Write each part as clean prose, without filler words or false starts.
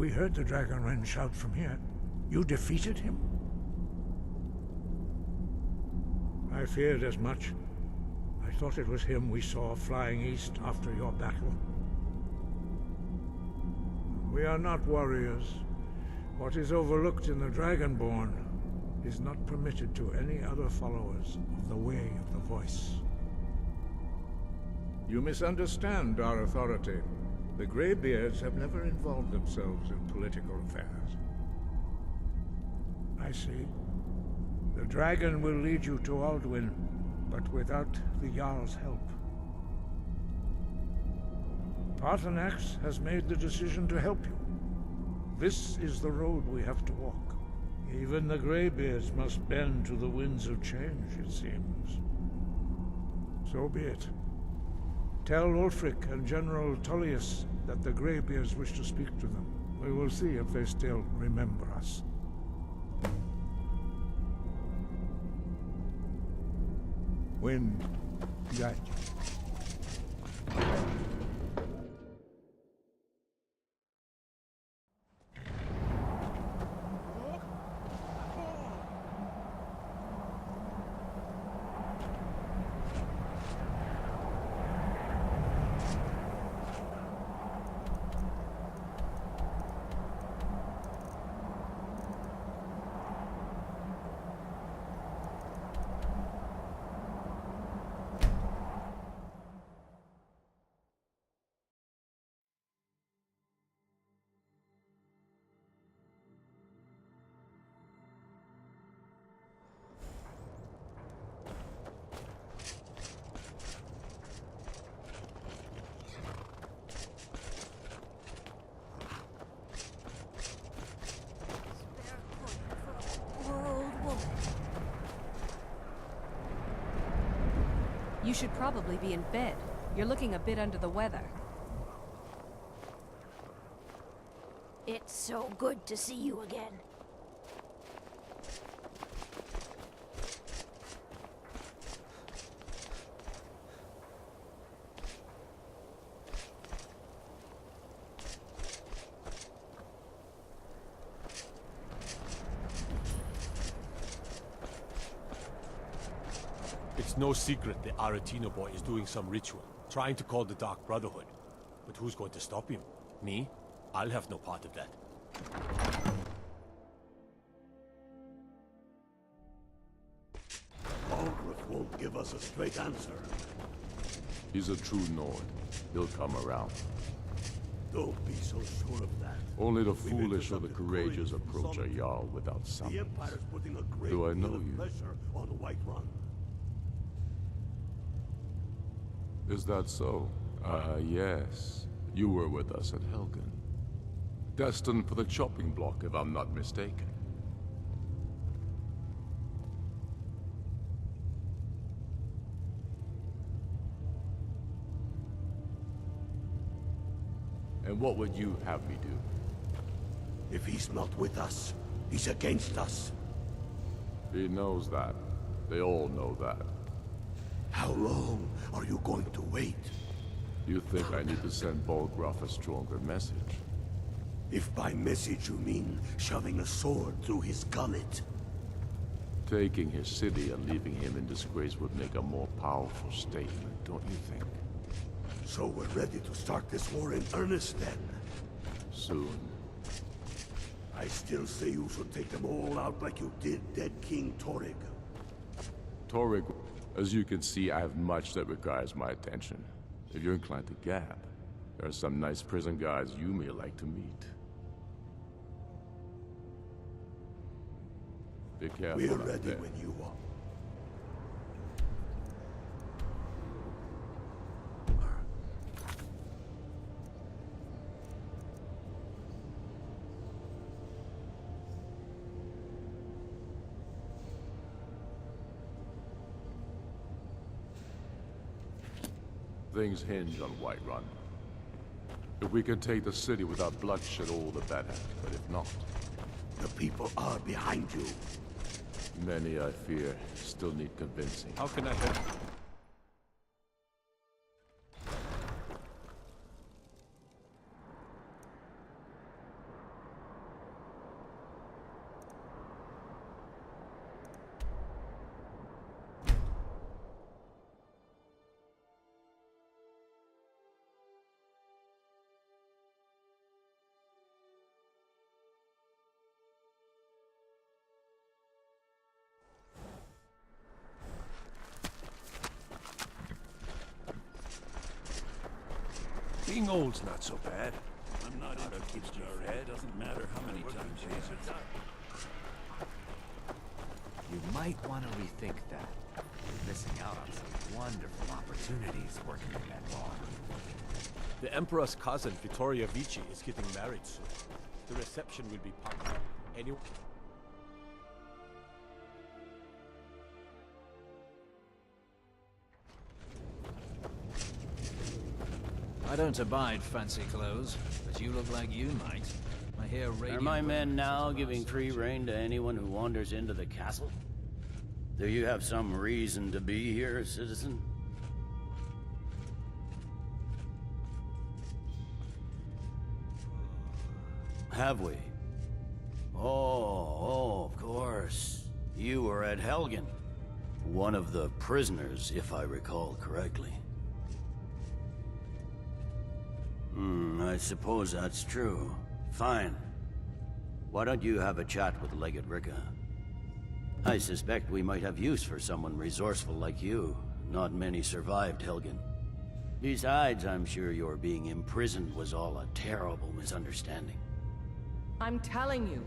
We heard the Dragonren shout from here. You defeated him? I feared as much. I thought it was him we saw flying east after your battle. We are not warriors. What is overlooked in the Dragonborn is not permitted to any other followers of the Way of the Voice. You misunderstand our authority. The Greybeards have never involved themselves in political affairs. I see. The dragon will lead you to Alduin, but without the Jarl's help. Paarthurnax has made the decision to help you. This is the road we have to walk. Even the Greybeards must bend to the winds of change, it seems. So be it. Tell Ulfric and General Tullius that the Greybeards wish to speak to them. We will see if they still remember us. Wind guide you. You should probably be in bed. You're looking a bit under the weather. It's so good to see you again. It's no secret the Aretino boy is doing some ritual, trying to call the Dark Brotherhood. But who's going to stop him? Me? I'll have no part of that. Aldrich won't give us a straight answer. He's a true Nord. He'll come around. Don't be so sure of that. Only the We've foolish or the intercepted courageous couriers from approach a Solomon. Jarl without The summons. Empire's putting a great Do I know deal of you? pressure on Whiterun. Is that so? Yes. You were with us at Helgen. Destined for the chopping block, if I'm not mistaken. And what would you have me do? If he's not with us, he's against us. He knows that. They all know that. How long are you going to wait? You think I need to send Bolgraf a stronger message? If by message you mean shoving a sword through his gullet. Taking his city and leaving him in disgrace would make a more powerful statement, don't you think? So we're ready to start this war in earnest then? Soon. I still say you should take them all out like you did dead King Torrig. Torrig, as you can see, I have much that requires my attention. If you're inclined to gab, there are some nice prison guards you may like to meet. Be careful We're out ready there. when you are. Things hinge on Whiterun. If we can take the city without bloodshed, all the better. But if not, The people are behind you. many, I fear, still need convincing. How can I help? Getting old's not so bad. I'm not into keeps your head. Doesn't matter how many times you use it. You might want to rethink that. You're missing out on some wonderful opportunities working in that bar. The Emperor's cousin, Vittoria Vici, is getting married soon. The reception will be popular. Anyone? I don't abide fancy clothes, but you look like you might. I hear radio. Are my men now giving free rein to anyone who wanders into the castle? Do you have some reason to be here, citizen? Have we? Oh, of course. You were at Helgen. One of the prisoners, if I recall correctly. I suppose that's true. Fine. Why don't you have a chat with Legate Ricca? I suspect we might have use for someone resourceful like you. Not many survived Helgen. Besides, I'm sure your being imprisoned was all a terrible misunderstanding. I'm telling you,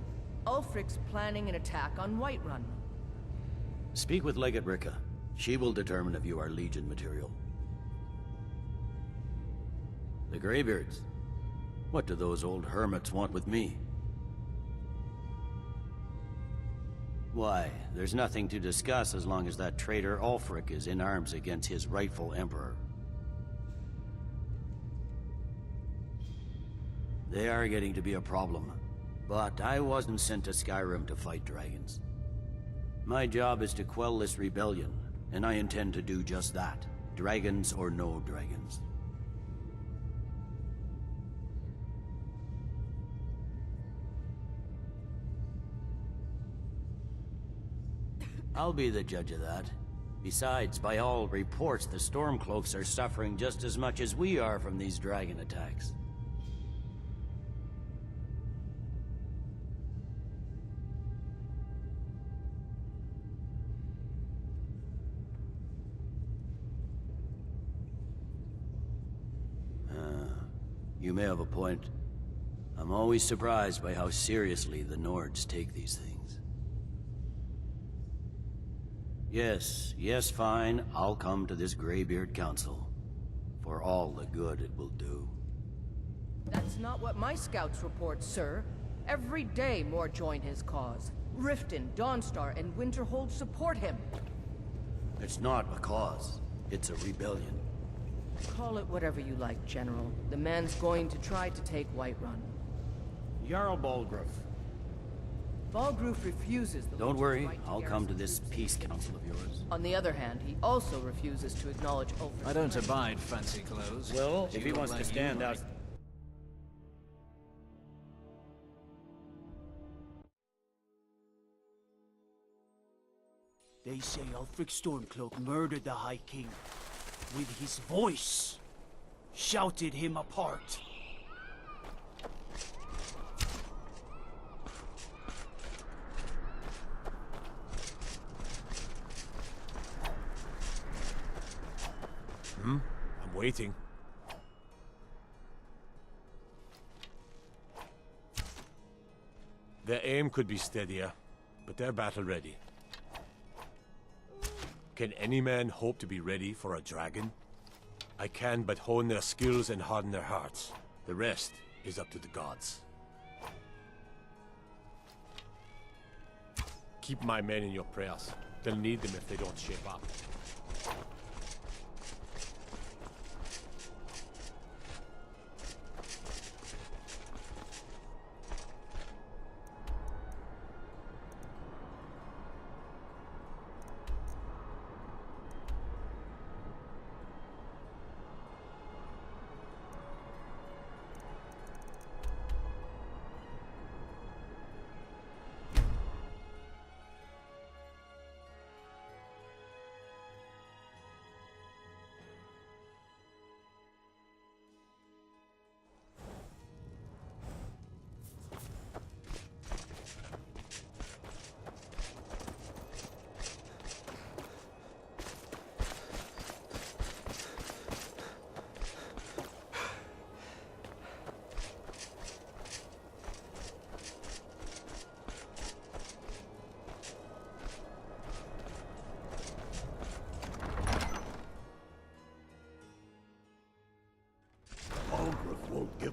Ulfric's planning an attack on Whiterun. Speak with Legate Ricca. She will determine if you are Legion material. The Greybeards. What do those old hermits want with me? Why, there's nothing to discuss as long as that traitor Ulfric is in arms against his rightful emperor. They are getting to be a problem. But I wasn't sent to Skyrim to fight dragons. My job is to quell this rebellion, and I intend to do just that. Dragons or no dragons. I'll be the judge of that. Besides, by all reports, the Stormcloaks are suffering just as much as we are from these dragon attacks. You may have a point. I'm always surprised by how seriously the Nords take these things. Yes, fine. I'll come to this Greybeard Council. For all the good it will do. That's not what my scouts report, sir. Every day more join his cause. Riften, Dawnstar, and Winterhold support him. It's not a cause. It's a rebellion. Call it whatever you like, General. The man's going to try to take Whiterun. Jarl Balgruuf. Balgruuf refuses the Don't worry, right I'll come to this peace council of yours. On the other hand, he also refuses to acknowledge Ulfric's I don't claim. abide fancy clothes. Well, but if you he look wants to like you stand might. out... They say Ulfric Stormcloak murdered the High King. With his voice. Shouted him apart. I'm waiting. Their aim could be steadier, but they're battle-ready. Can any man hope to be ready for a dragon? I can but hone their skills and harden their hearts. The rest is up to the gods. Keep my men in your prayers. They'll need them if they don't shape up.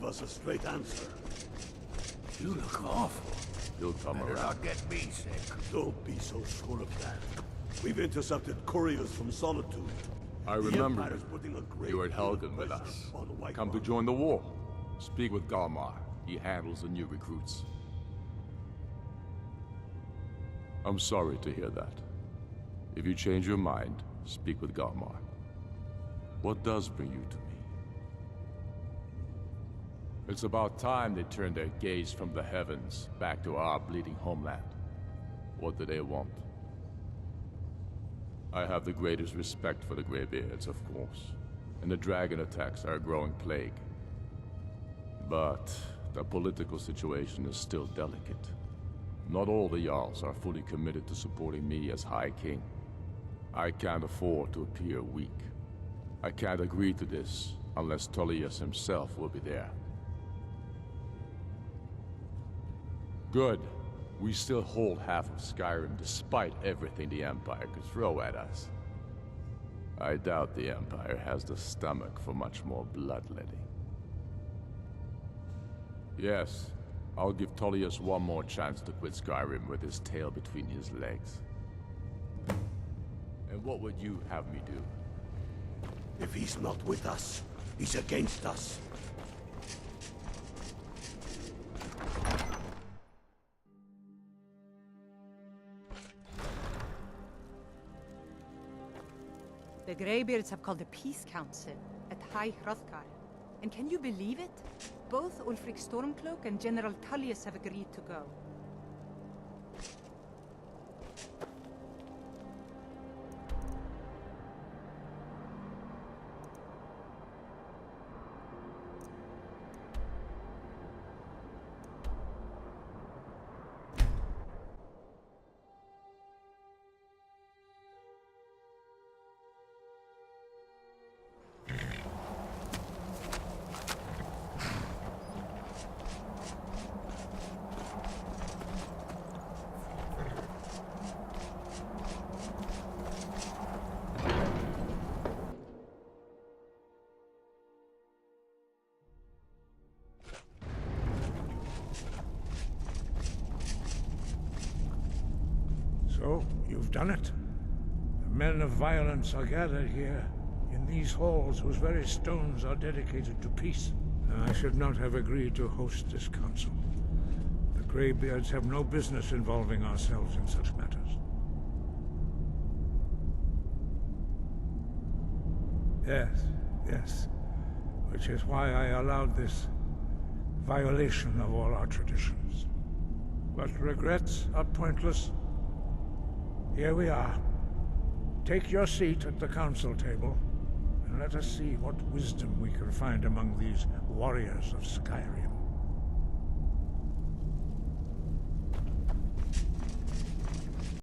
give us a straight answer. You look awful. He'll come Better around. not get me sick. Don't be so sure of that. We've intercepted couriers from Solitude. I The remember Empire's putting a great you were at deal of Helgen with pressure us. on the White Come to One. join the war. Speak with Galmar. He handles the new recruits. I'm sorry to hear that. If you change your mind, speak with Galmar. What does bring you to me? It's about time they turned their gaze from the heavens back to our bleeding homeland. What do they want? I have the greatest respect for the Greybeards, of course, and the dragon attacks are a growing plague. But the political situation is still delicate. Not all the Jarls are fully committed to supporting me as High King. I can't afford to appear weak. I can't agree to this unless Tullius himself will be there. Good. We still hold half of Skyrim despite everything the Empire could throw at us. I doubt the Empire has the stomach for much more bloodletting. Yes, I'll give Tullius one more chance to quit Skyrim with his tail between his legs. And what would you have me do? If he's not with us, he's against us. The Greybeards have called a peace council at High Hrothgar. And can you believe it? Both Ulfric Stormcloak and General Tullius have agreed to go. So, you've done it. The men of violence are gathered here, in these halls whose very stones are dedicated to peace. I should not have agreed to host this council. The Greybeards have no business involving ourselves in such matters. Yes. Which is why I allowed this violation of all our traditions. But regrets are pointless. Here we are. Take your seat at the council table, and let us see what wisdom we can find among these warriors of Skyrim.